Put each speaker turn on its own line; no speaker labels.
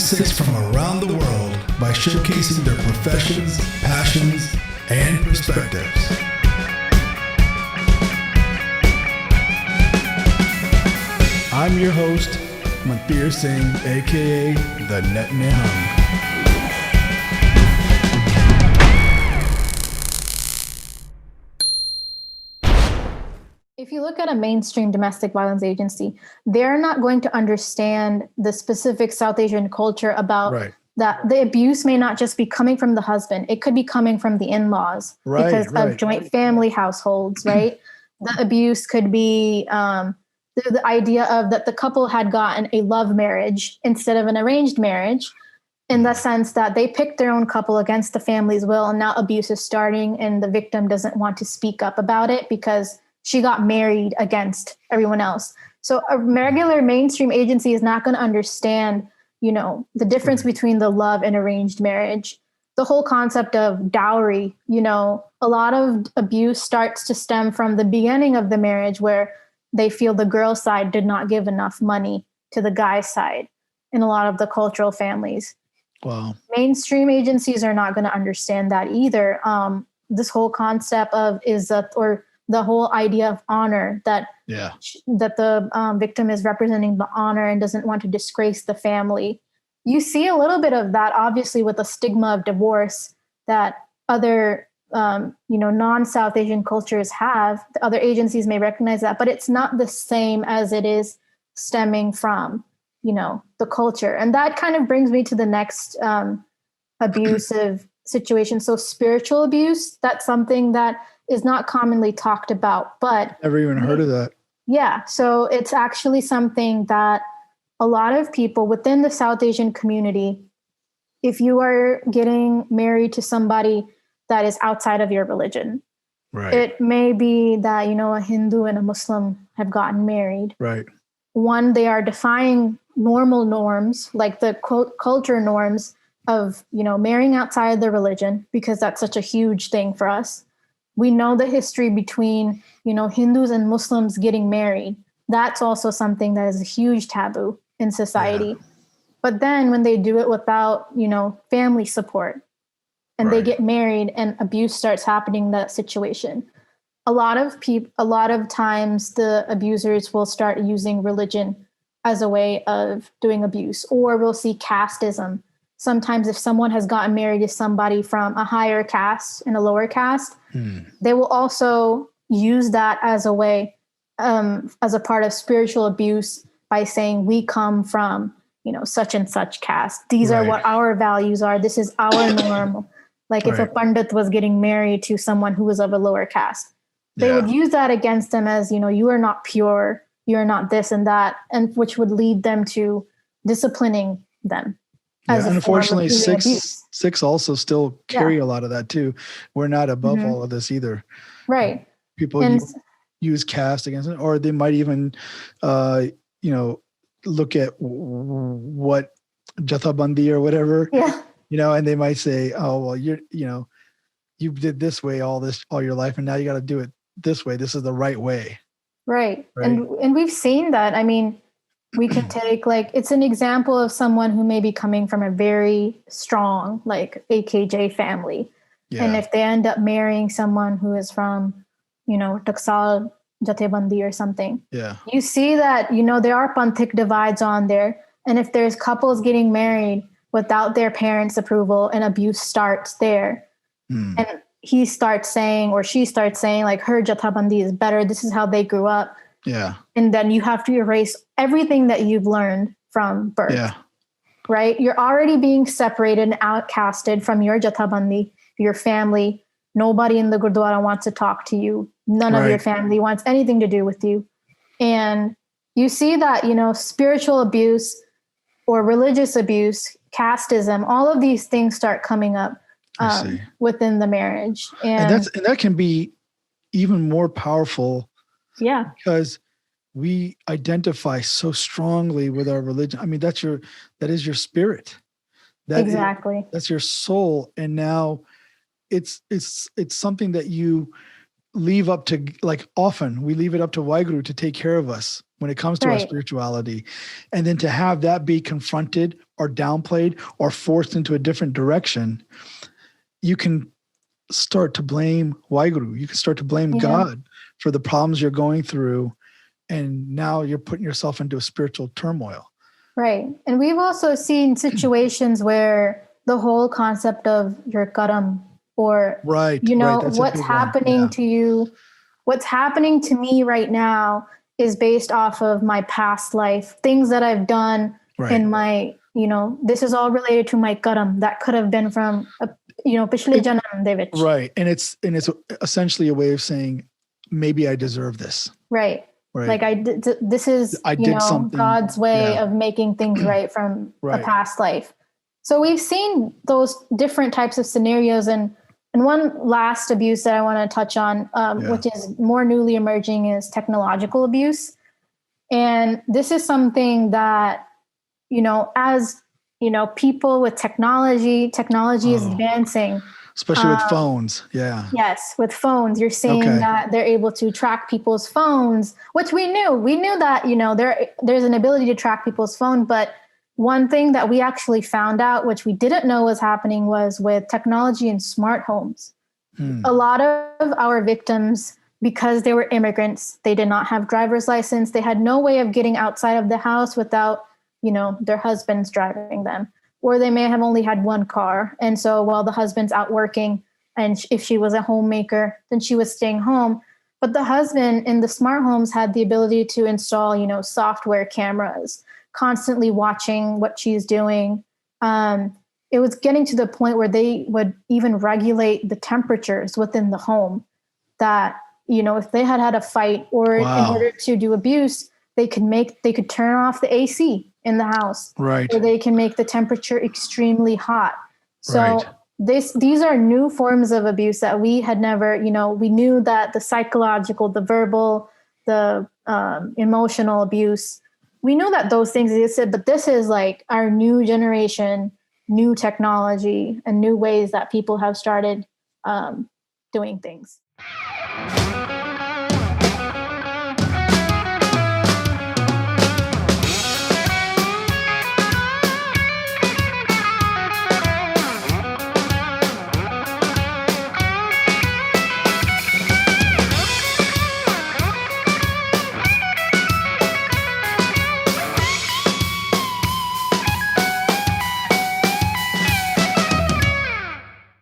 Sikhs from around the world by showcasing their professions, passions, and perspectives. I'm your host, Mandheer Singh, aka the Nihung.
If you look at a mainstream domestic violence agency, they're not going to understand the specific South Asian culture about that the abuse may not just be coming from the husband. It could be coming from the in-laws because of joint family households, right? The abuse could be the idea of that the couple had gotten a love marriage instead of an arranged marriage, in the sense that they picked their own couple against the family's will, and now abuse is starting and the victim doesn't want to speak up about it because she got married against everyone else. So a regular mainstream agency is not going to understand, the difference between the love and arranged marriage. The whole concept of dowry, a lot of abuse starts to stem from the beginning of the marriage where they feel the girl's side did not give enough money to the guy's side in a lot of the cultural families.
Wow.
Mainstream agencies are not going to understand that either. This whole concept of the whole idea of honor, that the victim is representing the honor and doesn't want to disgrace the family. You see a little bit of that, obviously, with the stigma of divorce that other, non-South Asian cultures have. The other agencies may recognize that, but it's not the same as it is stemming from, the culture. And that kind of brings me to the next abusive situation. So spiritual abuse, that's something that is not commonly talked about, but
never even heard of that.
Yeah. So it's actually something that a lot of people within the South Asian community, if you are getting married to somebody that is outside of your religion, it may be that, a Hindu and a Muslim have gotten married.
Right.
One, they are defying normal norms, like the quote culture norms of, marrying outside the religion, because that's such a huge thing for us. We know the history between, Hindus and Muslims getting married. That's also something that is a huge taboo in society. Yeah. But then when they do it without, family support and they get married and abuse starts happening in that situation, a lot of times the abusers will start using religion as a way of doing abuse, or we'll see casteism. Sometimes if someone has gotten married to somebody from a higher caste and a lower caste, they will also use that as a way, as a part of spiritual abuse by saying, we come from, such and such caste. These are what our values are. This is our norm. Like if a Pandit was getting married to someone who was of a lower caste, they would use that against them as, you are not pure, you're not this and that, and which would lead them to disciplining them.
Yeah, unfortunately, Sikhs also still carry a lot of that too. We're not above all of this either.
Right.
People use caste against it, or they might even, look at what Jathabandi or whatever, and they might say, oh, well, you did this way all your life, and now you got to do it this way. This is the right way.
Right. And we've seen that. I mean, we can take it's an example of someone who may be coming from a very strong, AKJ family. Yeah. And if they end up marrying someone who is from, Taksal Jathabandi or something, you see that, there are Panthic divides on there. And if there's couples getting married without their parents' approval and abuse starts there, and he starts saying, or she starts saying, her Jathabandi is better, this is how they grew up.
Yeah.
And then you have to erase everything that you've learned from birth. Yeah. Right? You're already being separated and outcasted from your Jathabandi, your family. Nobody in the Gurdwara wants to talk to you. None of your family wants anything to do with you. And you see that, spiritual abuse or religious abuse, casteism, all of these things start coming up within the marriage.
And that can be even more powerful.
Yeah.
Because we identify so strongly with our religion. I mean, that is your spirit.
Exactly.
That's your soul. And now it's something that you leave up to, often we leave it up to Waheguru to take care of us, when it comes to our spirituality. And then to have that be confronted or downplayed or forced into a different direction, you can start to blame Waheguru. You can start to blame God for the problems you're going through. And now you're putting yourself into a spiritual turmoil.
Right. And we've also seen situations where the whole concept of your karam, or, what's happening to you, what's happening to me right now is based off of my past life, things that I've done in my, this is all related to my karam that could have been from, pichle janam de vich.
Right. And it's essentially a way of saying, maybe I deserve this.
Right. Like this is, God's way of making things right from a past life. So we've seen those different types of scenarios. And one last abuse that I want to touch on, which is more newly emerging, is technological abuse. And this is something that, as, people with technology is advancing.
Especially with phones. Yeah.
Yes. With phones, you're saying that they're able to track people's phones, which we knew. We knew that, there's an ability to track people's phone. But one thing that we actually found out, which we didn't know was happening, was with technology in smart homes. A lot of our victims, because they were immigrants, they did not have driver's license. They had no way of getting outside of the house without, their husbands driving them. Or they may have only had one car. And so while the husband's out working, and if she was a homemaker, then she was staying home. But the husband in the smart homes had the ability to install, software cameras, constantly watching what she's doing. It was getting to the point where they would even regulate the temperatures within the home, that, if they had a fight or in order to do abuse, they could turn off the AC in the house,
right?
Or they can make the temperature extremely hot. So these are new forms of abuse that we had never, we knew that the psychological, the verbal, the emotional abuse, we knew that those things existed, but this is like our new generation, new technology, and new ways that people have started doing things.